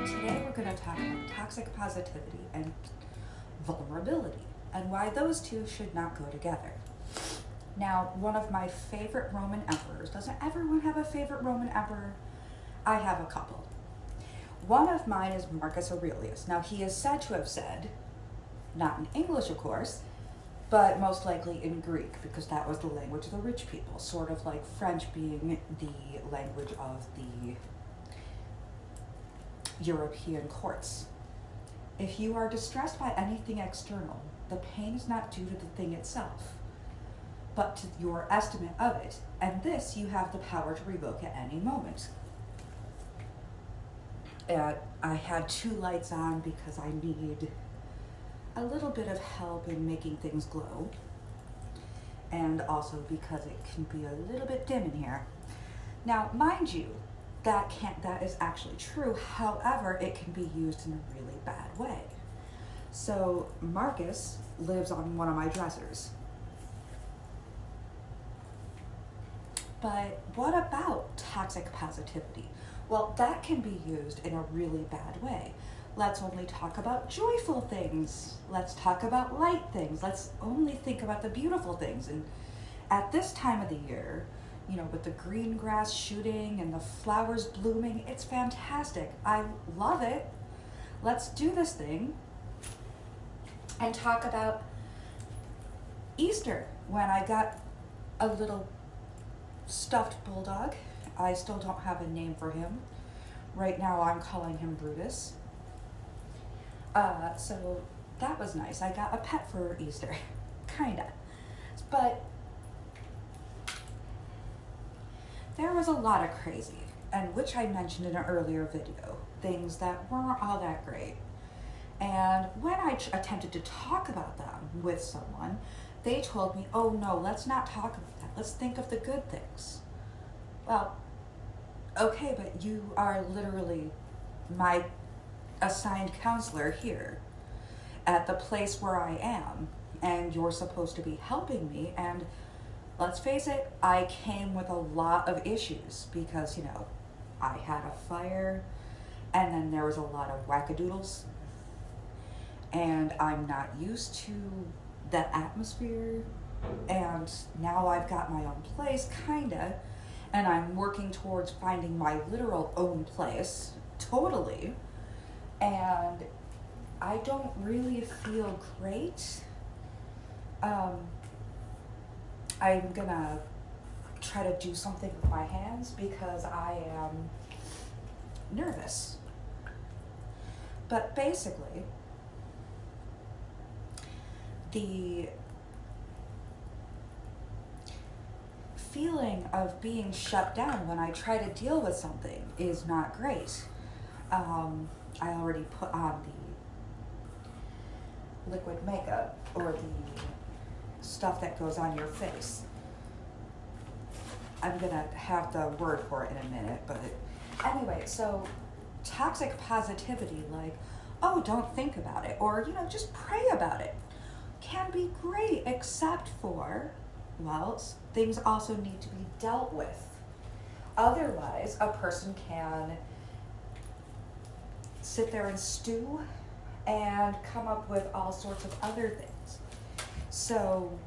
Today we're going to talk about toxic positivity and vulnerability and why those two should not go together. Now, one of my favorite Roman emperors, doesn't everyone have a favorite Roman emperor? I have a couple. One of mine is Marcus Aurelius. Now, he is said to have said, not in English, of course, but most likely in Greek, because that was the language of the rich people, sort of like French being the language of the European courts. If you are distressed by anything external, the pain is not due to the thing itself, but to your estimate of it, and this you have the power to revoke at any moment. I had two lights on because I need a little bit of help in making things glow, and also because it can be a little bit dim in here. Now, mind you, that is actually true. However, it can be used in a really bad way. So Marcus lives on one of my dressers. But what about toxic positivity? Well, that can be used in a really bad way. Let's only talk about joyful things. Let's talk about light things. Let's only think about the beautiful things. And at this time of the year, you know, with the green grass shooting and the flowers blooming, it's fantastic. I love it. Let's do this thing and talk about Easter, when I got a little stuffed bulldog. I still don't have a name for him. Right now I'm calling him Brutus. So that was nice. I got a pet for Easter, kinda. But there was a lot of crazy, and which I mentioned in an earlier video, things that weren't all that great. And when I attempted to talk about them with someone, they told me, oh no, let's not talk about that. Let's think of the good things. Well, okay, but you are literally my assigned counselor here at the place where I am, and you're supposed to be helping me. And let's face it, I came with a lot of issues because, you know, I had a fire, and then there was a lot of wackadoodles, and I'm not used to that atmosphere, and now I've got my own place, kinda, and I'm working towards finding my literal own place, totally, and I don't really feel great. I'm gonna try to do something with my hands because I am nervous. But basically, the feeling of being shut down when I try to deal with something is not great. I already put on the liquid makeup, or the stuff that goes on your face. I'm gonna have the word for it in a minute, but anyway, so toxic positivity, like, oh, don't think about it, or, you know, just pray about it, can be great, except for, well, things also need to be dealt with. Otherwise, a person can sit there and stew and come up with all sorts of other things. So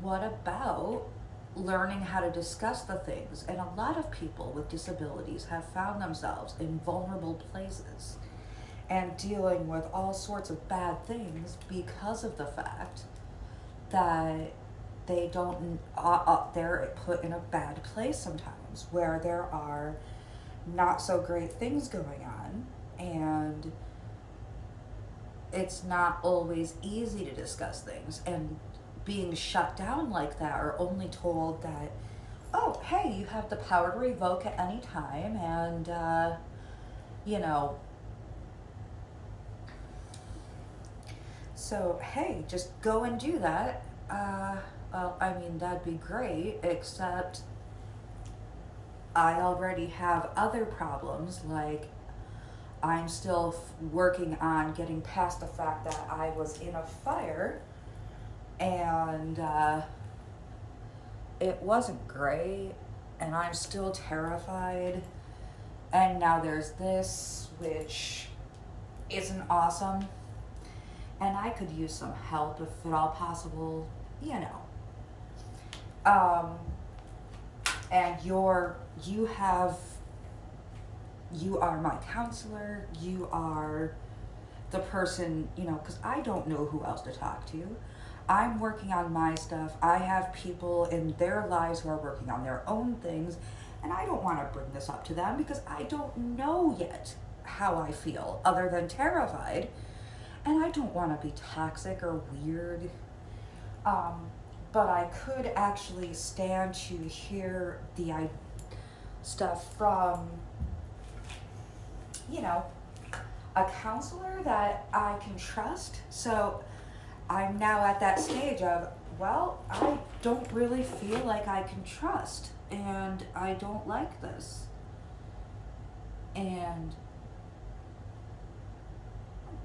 what about learning how to discuss the things? And a lot of people with disabilities have found themselves in vulnerable places and dealing with all sorts of bad things because of the fact that they don't, they're put in a bad place sometimes where there are not so great things going on, and it's not always easy to discuss things, and being shut down like that, or only told that, oh, hey, you have the power to revoke at any time, and, you know, so, hey, just go and do that. Well, I mean, that'd be great, except I already have other problems, like I'm still working on getting past the fact that I was in a fire and it wasn't great, and I'm still terrified. And now there's this, which isn't awesome. And I could use some help if at all possible, you know. And you are my counselor, you are the person, you know, because I don't know who else to talk to. I'm working on my stuff. I have people in their lives who are working on their own things, and I don't want to bring this up to them because I don't know yet how I feel other than terrified, and I don't want to be toxic or weird. But I could actually stand to hear the stuff from, you know, a counselor that I can trust. So I'm now at that stage of, well, I don't really feel like I can trust, and I don't like this. And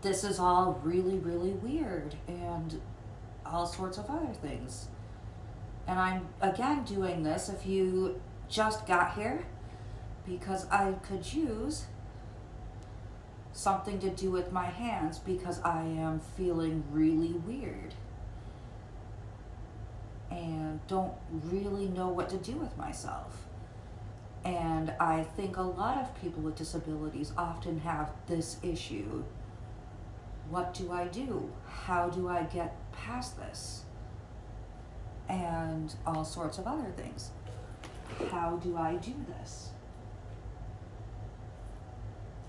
this is all really, really weird, and all sorts of other things. And I'm again doing this, if you just got here, because I could use something to do with my hands because I am feeling really weird and don't really know what to do with myself. And I think a lot of people with disabilities often have this issue. What do I do? How do I get past this? And all sorts of other things. How do I do this?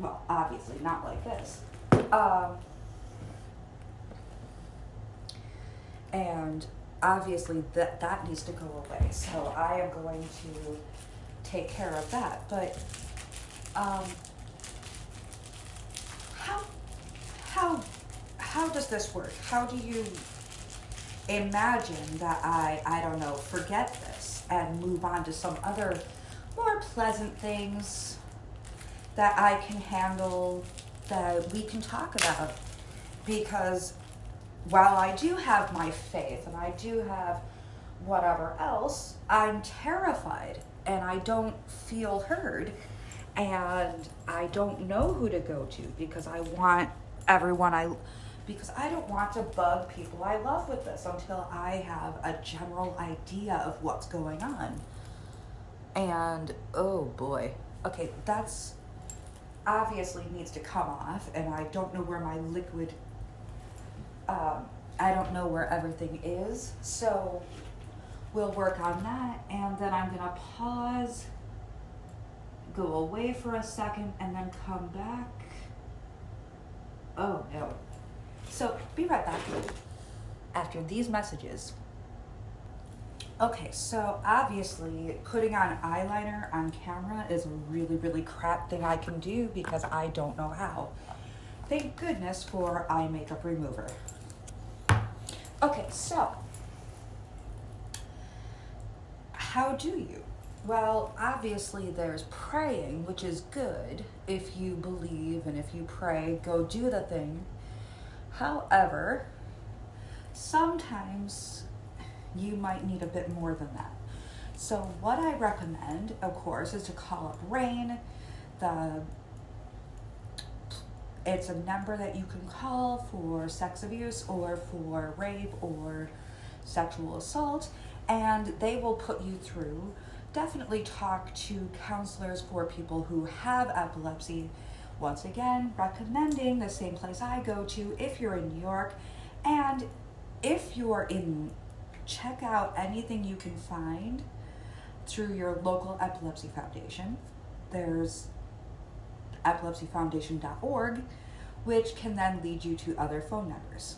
Well, obviously not like this. And obviously that needs to go away. So I am going to take care of that. But how does this work? How do you imagine that I don't know, forget this and move on to some other more pleasant things that I can handle, that we can talk about? Because while I do have my faith and I do have whatever else, I'm terrified and I don't feel heard, and I don't know who to go to because I want because I don't want to bug people I love with this until I have a general idea of what's going on. And oh boy, okay, that's obviously needs to come off, and I don't know where my liquid, I don't know where everything is, so we'll work on that, and then I'm gonna pause, go away for a second, and then come back. Oh no. So be right back after these messages. Okay, so obviously putting on eyeliner on camera is a really, really crap thing I can do because I don't know how. Thank goodness for eye makeup remover. Okay, so how do you? Well, obviously there's praying, which is good. If you believe and if you pray, go do the thing. However, sometimes you might need a bit more than that. So what I recommend, of course, is to call up RAIN. It's a number that you can call for sex abuse or for rape or sexual assault, and they will put you through. Definitely talk to counselors for people who have epilepsy. Once again, recommending the same place I go to if you're in New York, and if you're in, check out anything you can find through your local epilepsy foundation. There's epilepsyfoundation.org, which can then lead you to other phone numbers.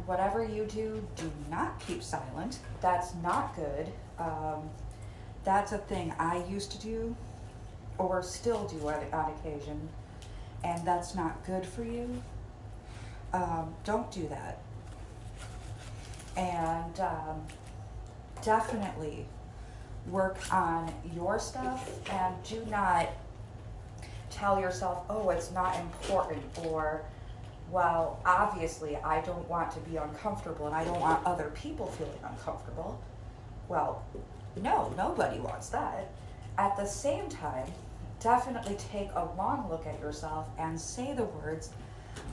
Whatever you do not keep silent. That's not good. That's a thing I used to do, or still do on occasion, and that's not good for you. Don't do that. And definitely work on your stuff, and do not tell yourself, oh, it's not important, or, well, obviously I don't want to be uncomfortable and I don't want other people feeling uncomfortable. Well, no, nobody wants that. At the same time, definitely take a long look at yourself and say the words,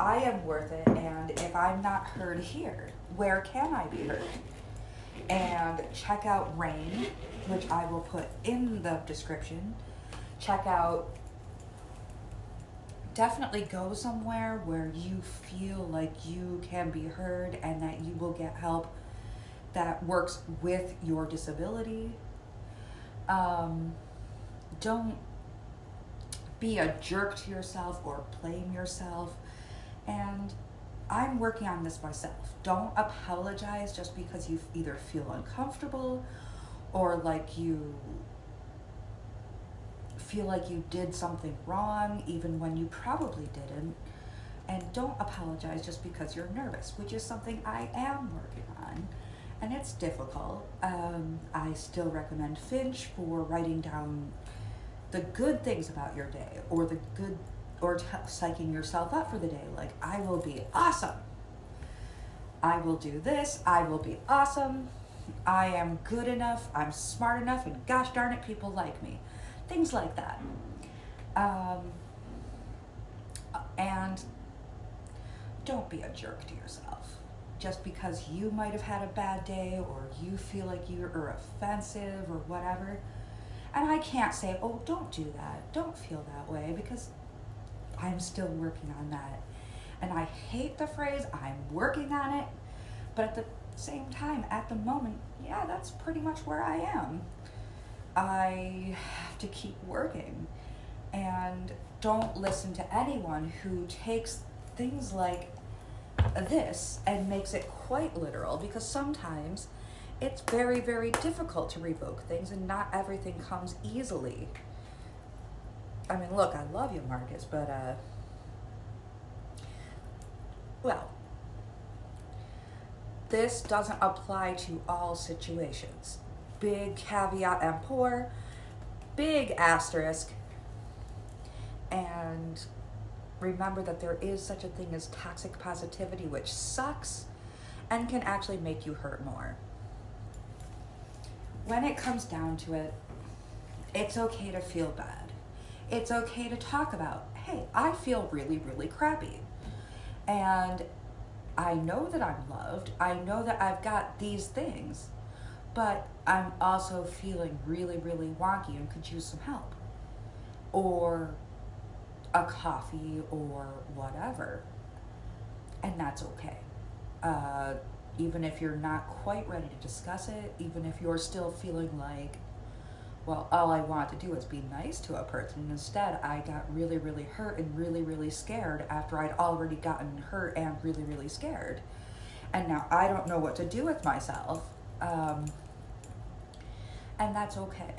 I am worth it, and if I'm not heard here, where can I be heard? And check out Rain, which I will put in the description. Check out, definitely go somewhere where you feel like you can be heard and that you will get help that works with your disability. Don't be a jerk to yourself or blame yourself. And I'm working on this myself. Don't apologize just because you either feel uncomfortable or like you feel like you did something wrong, even when you probably didn't. And don't apologize just because you're nervous, which is something I am working on. And it's difficult. I still recommend Finch for writing down the good things about your day, or the good, or psyching yourself up for the day. Like, I will be awesome. I will do this. I will be awesome. I am good enough. I'm smart enough. And gosh darn it, people like me. Things like that. And don't be a jerk to yourself. Just because you might have had a bad day or you feel like you are offensive or whatever. And I can't say, oh, don't do that. Don't feel that way, because I'm still working on that. And I hate the phrase, I'm working on it. But at the same time, at the moment, yeah, that's pretty much where I am. I have to keep working. And don't listen to anyone who takes things like this and makes it quite literal, because sometimes it's very, very difficult to revoke things and not everything comes easily. I mean, look, I love you, Marcus, but, well, this doesn't apply to all situations. Big caveat emptor, big asterisk, and remember that there is such a thing as toxic positivity, which sucks and can actually make you hurt more. When it comes down to it, it's okay to feel bad. It's okay to talk about, hey, I feel really, really crappy. And I know that I'm loved. I know that I've got these things, but I'm also feeling really, really wonky and could use some help. Or a coffee or whatever. And that's okay. Even if you're not quite ready to discuss it, even if you're still feeling like, well, all I want to do is be nice to a person, and instead I got really, really hurt and really, really scared after I'd already gotten hurt and really, really scared. And now I don't know what to do with myself. And that's okay.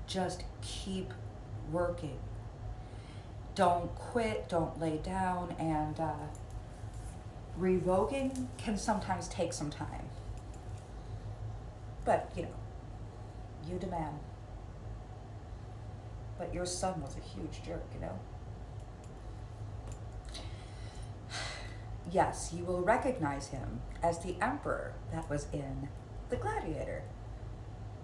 Just keep working. Don't quit, don't lay down, and revoking can sometimes take some time. But, you know, you demand. But your son was a huge jerk, you know? Yes, you will recognize him as the emperor that was in The Gladiator.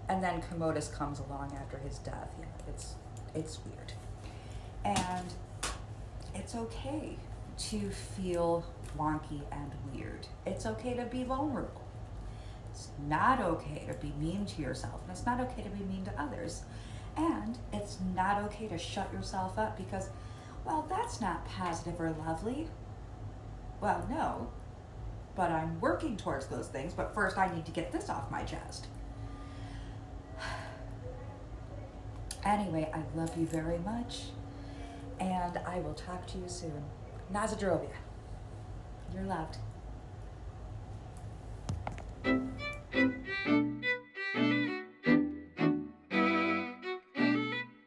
And then Commodus comes along after his death. Yeah, it's weird. And it's okay to feel wonky and weird. It's okay to be vulnerable. It's not okay to be mean to yourself, and it's not okay to be mean to others. And it's not okay to shut yourself up because, well, that's not positive or lovely. Well, no, but I'm working towards those things, but first I need to get this off my chest. Anyway, I love you very much, and I will talk to you soon. Nazadrovia. You're loved.